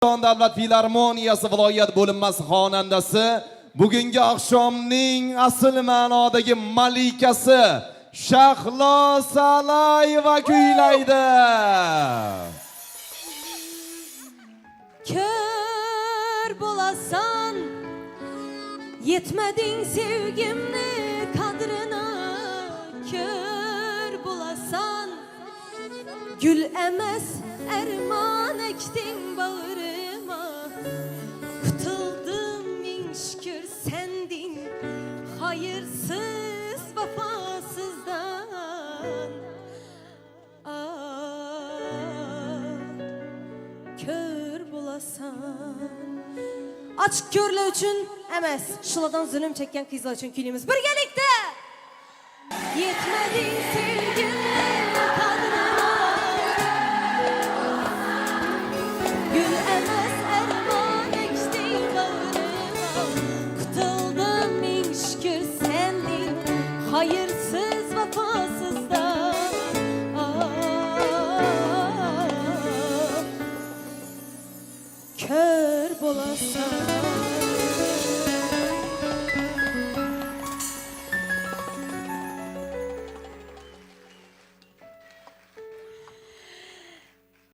Davlat Filarmoniyasi viloyat bo'linmasi xonandasi bugungi oqshomning asl ma'nodagi malikasi Shahlo Salayeva kuylaydi. Kör bolasan, yetmedin sevgimni kadrına. Kör bolasan, gül emez erman ektin bağrıma. Kutuldım min şükür sendin, hayırsız vefasızdan. Kör bulasan. Açık körler üçün emes, şuladan zulüm çeken kızlar üçün külümüz birgelikte. Yetmedin sevginin kadrına, gül emez erman ekştin bağrıma. Kutuldum min şükür sendin, hayırsız vefasızdan. Kör bolasan.